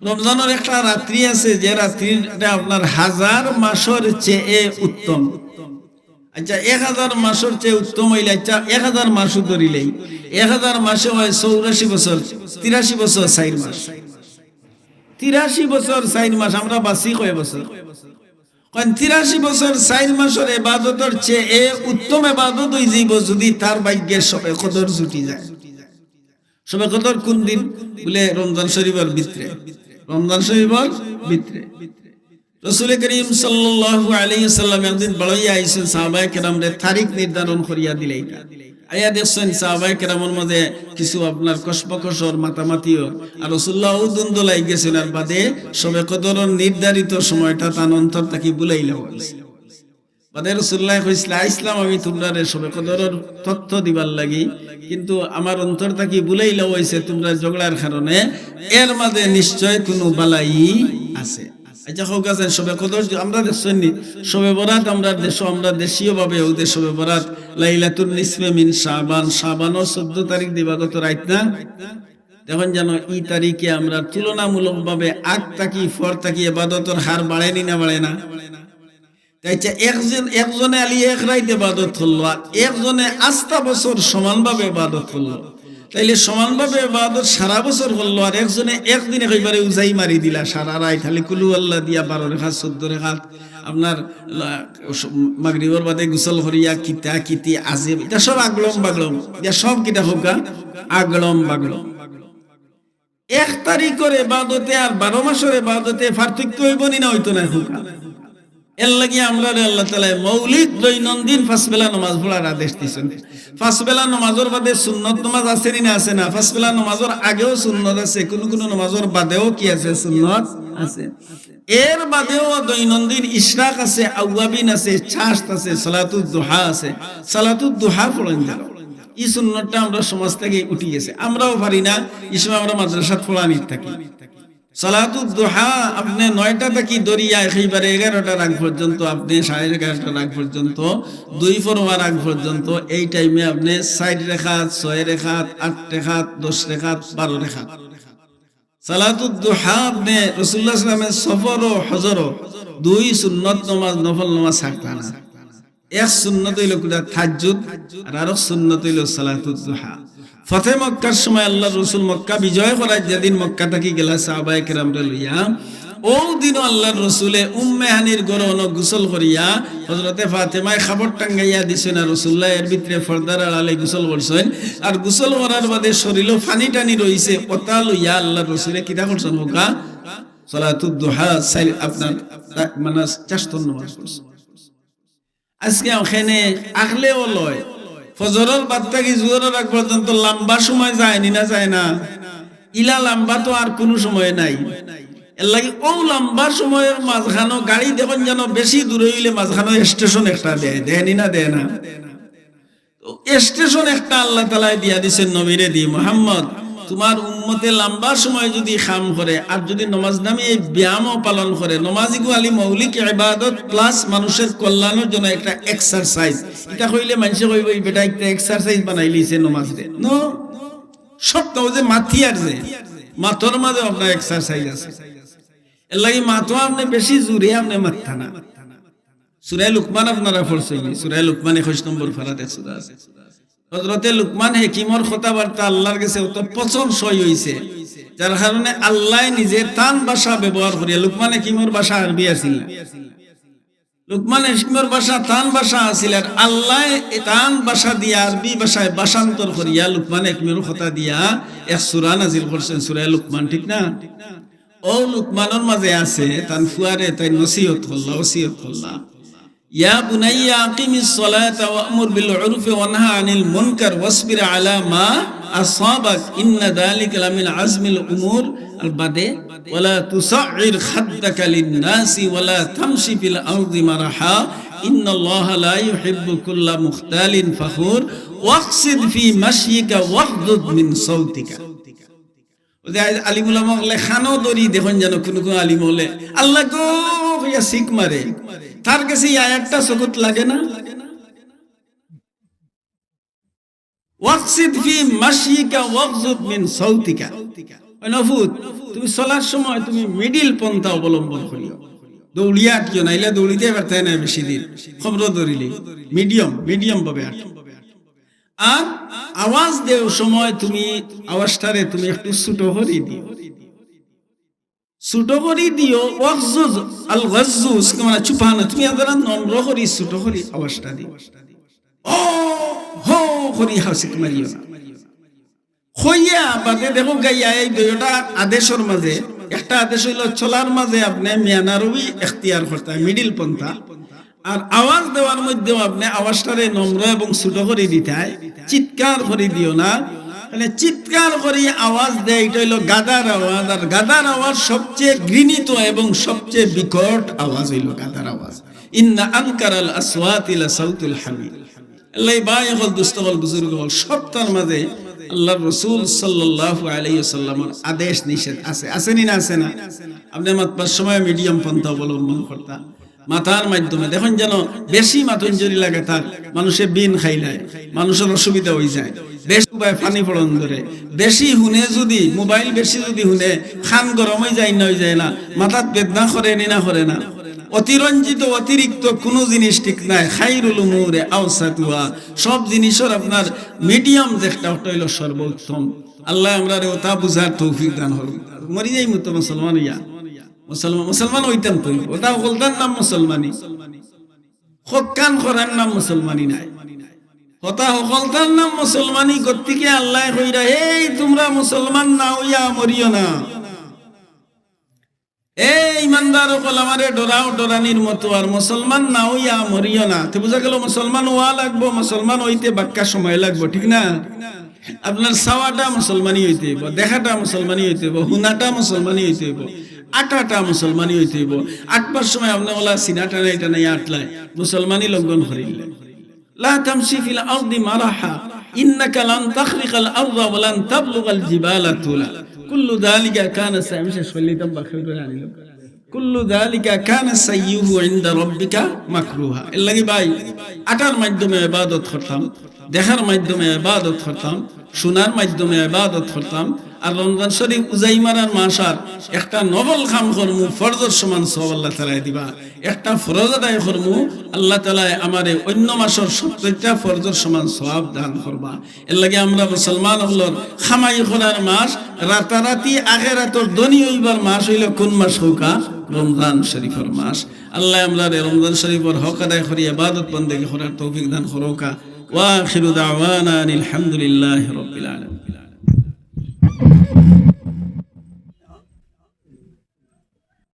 রমজানের একটা রাত্রি আছে যে রাত্রিটা আপনার 1000 মাসের চেয়ে উত্তম। আচ্ছা 1000 মাসের চেয়ে উত্তম হইলে আচ্ছা 1000 মাসও ধরিলেই 1000 মাসে হয় 84 বছর, 83 বছর 4 মাস, 83 বছর 4 মাস। আমরা বাঁচি কয় বছর? 83 বছর 4 মাসের ইবাদতের চেয়ে উত্তম ইবাদত হই যাইব যদি তার ভাগ্যে সবে কদর জুটি যায়। সবে কদর কোন দিন? বলে রমজান শরীফের ভিতরে, রমজান শরীফের ভিতরে। রাসূল করিম সাল্লাল্লাহু আলাইহি সাল্লাম একদিন বড়াইয়া আইছেন সাহাবায়ে কেরামরে তারিখ নির্ধারণ করিয়া দিলেইটা। আয়া দেখছেন সাহাবায়ে কেরামের মধ্যে কিছু আপনার কসপকসর মাতামাতিও, আর রাসূলুল্লাহ উদ্দন্দ লাই গেছেন আর বাদে সবে কদরের নির্ধারিত সময়টা তার অন্তর তাকি বুলাইলা হইছে। বাদে রাসূলুল্লাহ কইছিলা ইসলাম আমি তোমরারে সবে কদরের তথ্য দিবার লাগি, কিন্তু আমার অন্তর তাকি বুলাইলা হইছে তোমরা ঝগড়ার কারণে, এর মাঝে নিশ্চয় কোনো বালাই আছে। আচ্ছা হোক আছে সবে কদর আমরা দেখছেন নি সবে বরাত আমরা দেশ, আমরা দেশীয় ভাবে ওদের সবে বরাত লাইলাতুন নিসফে মিন শাবান, শাবানের 14 তারিখ দিবাগত রাত না। দেখুন যেন এই তারিখে আমরা তুলনামূলক ভাবে আগ তাকি ফর তাকি ইবাদতের হার বাড়েনি না বাড়ে না? তাইছে একজনে আলি এক রাত ইবাদত করলো আর একজনে আস্থা বছর সমানভাবে ইবাদত করলো, তাইলে সমানভাবে ইবাদত সারা বছর করলো আর একজনে একদিনে কইবারে উজাই মারি দিলা সারা রাত খালি কুলু আল্লাহ দিয়া 12 রাকাত 14 রাকাত আপনার মাগরিবের বাদে গোসল করিয়া কিতা কিতি আজিব এটা সব আগলম বাগলম, এটা সব কিটা হোকা আগলম বাগলম। 1 তারিখের ইবাদতে আর 12 মাসের ইবাদতে পার্থক্য হইব না হইতো না হোকা। এর লাগি আমরা আল্লাহ তাআলা মৌলিক দৈনন্দিন 5 বেলা নামাজ পড়ার আদেশ দিয়েছেন। 5 বেলা নামাজের বাদে সুন্নত নামাজ আছে না আছে না? 5 বেলা নামাজের আগেও সুন্নত আছে, কোন কোন নামাজের বাদেও কি আছে? সুন্নত আছে। এর বাদেও দৈনন্দিন ইশরাক আছে, আওয়াবিন আছে, চাশত আছে, সালাতুদ দুহা আছে। সালাতুদ দুহা পড়েন যাও, এই সুন্নতটা আমরা সমাজ থেকে উঠে গেছে, আমরাও পারি না। এই সময় আমরা মাদ্রাসাত পড়ানি থাকি। সালাতুদ দুহা আপনি 9টা থেকে দরিয়া একেবারে 11টার আগ পর্যন্ত, আপনি 11:30টার আগ পর্যন্ত, 2 ফরওয়ার আগ পর্যন্ত, এই টাইমে আপনি 4 রাকাত 6 রাকাত 8 রাকাত 10 রাকাত 12 রাকাত সালাতুদ দুহা আপনি রাসূলুল্লাহ সাল্লাল্লাহু আলাইহি ওয়াসাল্লামের সফর ও হজর 2 সুন্নত নামাজ নফল নামাজ থাকতা না। এক সুন্নত হইল কুদা তাহাজ্জুদ আর আরেক সুন্নত হইল সালাতুদ দুহা। ফতে মক্কার সময় আল্লাহর রাসূল মক্কা বিজয় করার যেদিন মক্কা থাকি গেলা সাহাবায়ে কেরামরে লইয়া, ও দিন আল্লাহর রাসূলে উম্মে হানির ঘরে গোসল করিয়া হযরতে ফাতেমায় খাবার টাঙ্গাইয়া দিছেন আর রাসূলুল্লাহ এর ভিতরে পর্দার আড়ালে গোসল করছেন। আর গোসল করার বাদে শরীরে পানি টানি রইছে, ওটা লইয়া আল্লাহর রাসূলে কিটা করছেন হোকা সালাতুদ দুহা আপনার মানে চারটা নামাজ পড়ছেন। আজকে ওখানে আগলেও লয় ফজরের বাদ থেকে জোহরের আগ পর্যন্ত লম্বা সময় যায়নি না যায় না? ইলা লম্বা তো আর কোনো সময় নাই। এর লাগে ও লম্বা সময়ের মাঝখানো গাড়ি দেখুন যেন বেশি দূরে হইলে মাঝখানো স্টেশন একটা দেয়নি না দেয় না? স্টেশন একটা আল্লাহ তাআলা দিয়া দিছেন নবীরে দি, মুহাম্মদ তোমার উম্মতে লম্বা সময় যদি খাম করে আর যদি নমাজ নামে এই ব্যায়ামও পালন করে, নমাজিগু আলী মৌলিক ইবাদত প্লাস মানুষের কল্যাণের জন্য একটা এক্সারসাইজ, এটা কইলে মানুষে কইব এই বেটা একটা এক্সারসাইজ বানাই লিছে নমাজ রে। নো, সত্য যে মাথি আর যে মাথর মাঝে আপনার এক্সারসাইজ আছে। এর লাগি মাথা আপনি বেশি জোরে আপনি মাথা না। সূরা লুকমান আপনারা পড়ছেন, সূরা লুকমান 21 নম্বর ফারাতে সূরা আছে। হযরতে লুকমান হাকিমর কথাবার্তা আল্লাহর কাছে অত পছন্দসই হইছে, যার কারণে আল্লাহ নিজে তান ভাষা ব্যবহার করিয়া, লুকমান হাকিমর ভাষা আরবি আছিল, লুকমান হাকিমর ভাষা তান ভাষা আছিল, আর আল্লাহ তান ভাষা দিয়া আরবি ভাষায় ভাষান্তর করিয়া লুকমান হাকিমের কথা দিয়া এক সূরা নাজিল করছেন, সূরা লুকমান, ঠিক না? ও লুকমানের মাঝে আছে তান ফুয়ারে তাই নসিহত করলা, ওসিয়ত করলা, ইয়া বুনাইয়া আকিমিস সালাতা ওয়া'মুর বিল উরফি ওয়ানহা আনিল মুনকার ওয়াসবির আলা মা আসাবাক ইন্না যালিকা লামিন আজমিল উমুর। আল বাদে ওয়ালা তুসাইর খাদ্দাকা লিন-নাসি ওয়ালা তামশি ফিল আরদি মারহা ইন্নাল্লাহা লা ইউহিব্বু কুল্লা মুখতালিন ফাখুর ওয়াকসিদ ফি মাশয়িকা ওয়াগদুদ মিন সাউতিকা। আলিম উলামা লেখানো দরি দেখুন যেন কোন কোন আলিম হলে আল্লাহ গো হইয়া শিখ মারে, তার কাছে এই আয়াতটা চকুত লাগে না? ওয়াকসিদ ফি মাশয়িকা ওয়াগযুদ মিন সাউতিকা, নফুত তুমি চলার সময় তুমি মিডিল পন্থা অবলম্বন করিও, দৌড়িয়া কিও নাইলে দৌড়িতে পারতে না বেশি দিন, খবর ধরিলে মিডিয়াম ভাবে আঁটো। আর আওয়াজ দেও সময় তুমি আওয়াজটারে তুমি একটু ছোট করে দিও, ছোট করে দিও। ওয়াগজুজ আল গাজ্জুজ মানে চুপানা, তুমি আদরা নম্র করি ছোট করে আওয়াজটা দিও। ও হো করি হাসিক মারিও না। হইয়া বাদে দেখো গাইয়া এই দুইটা আদেশের মাঝে একটা আদেশ হইল চলার মাঝে আপনি মিয়ানারবি এখতিয়ার করতে হয়, মিডিল পন্থা। আর আওয়াজ দেওয়ার মধ্যেও আপনি আওয়াজটারে নম্র এবং ছোট করে দিতে হয়, চিৎকার করে দিও না। মানে চিৎকার করে আওয়াজ দেয় এটা হইল গাদার আওয়াজ। আর গাদার আওয়াজ সবচেয়ে ঘৃণিত এবং সবচেয়ে বিকট আওয়াজ হইল গাদার আওয়াজ। ইন্না আনকারাল আসওয়াতি লাসাউতুল হামির। আল্লাহ ভাই হল দুস্থ হল বুজুর্গ হল সবটার মাঝে আল্লাহর রাসূল সাল্লাল্লাহু আলাইহি ওয়াসাল্লামের আদেশ নিষেধ আছে, আসেনি না আছে না? আপনি মাতবার সময় মিডিয়াম পন্থা অবলম্বন করতা, মাথার মাধ্যমে দেখুন যেন বেশি মাথঞ্জরি লাগে তার মানুষে বিন খাইলায়, মানুষের অসুবিধা হয়ে যায়, বেশি উপায় পানি পড়ন ধরে, বেশি হুনে যদি মোবাইল বেশি যদি হুনে খান গরম হয়ে যায় না, মাথাত বেদনা করে নি না করে না। অতিরঞ্জিত অতিরিক্ত কোনো জিনিস ঠিক নাই। খাইরুল উমুরে আওসাতুহা, সব জিনিসের আপনার মিডিয়াম যেটা ওটা হইল সর্বোত্তম। আল্লাহ আমরা ওটা বুঝার তৌফিক দান হল। মরি যাই মতো মুসলমান ইয়া মুসলমান হইতাম তো ওটা বলতাম নাম মুসলমানি, হকান করার নাম মুসলমানি নাই, কথা হকলতার নাম মুসলমানি গতিকে আল্লাহ কইরা এই তোমরা মুসলমান না হইয়া মরিও না। এই ইমানদার হল আমারে ডরাও ডরানির মতো, আর মুসলমান না হইয়া মরিও না। তো বুঝা গেল মুসলমান হওয়া লাগবো, মুসলমান হইতে বাক্কা সময় লাগবো, ঠিক না? আপনার চাওয়াটা মুসলমানি হইতে হইব, দেখাটা মুসলমানি হইতে হইব, হুনাটা মুসলমানি হইতে হইব, আটাটা মুসলমানি হইতে হইব। আটবার সময় আপনি ওলা সিনাটা নাই এটা নাই আটলায় মুসলমানি লঙ্ঘন করিলেন। লা তামশি ফিল আরদি মারাহা ইন্নাকা লান তাখরিকাল আরদা ওয়া লান তাবলুগাল জিবালা তুলা কুল্লু যালিকা কানা সাইয়ুহু শৈলিতাম বাখিল আনিল কুল্লু যালিকা কানা সাইয়ুহু ইনদা রাব্বিকা মাকরুহা। এর লাগি ভাই আটার মাধ্যমে ইবাদত করতাম, দেখার মাধ্যমে ইবাদত করতাম, শোনার মাধ্যমে ইবাদত করতাম। আর রমজান শরীফ উজাই মারার মাস আর একটা নবল কাম করমু, ফরজের সমান সওয়াব আল্লাহ তাআলা দিবা। একটা ফরজ আদায় করমু, আল্লাহ তাআলা আমারে অন্য মাসের 70টা ফরজের সমান সওয়াব দান করবা। এর লাগে আমরা মুসলমান হলর খামাই করার মাস, রাতারাতি আখিরাতের ধনী হইবার মাস হইল কোন মাস হোকা? রমজান শরীফের মাস। আল্লাহ আমরা রমজান শরীফের হক আদায় করি, ইবাদত বন্দেগী করার তৌফিক দান করোকা। ওয়া আখিরু দাওয়ানা আলহামদুলিল্লাহি রাব্বিল আলামিন।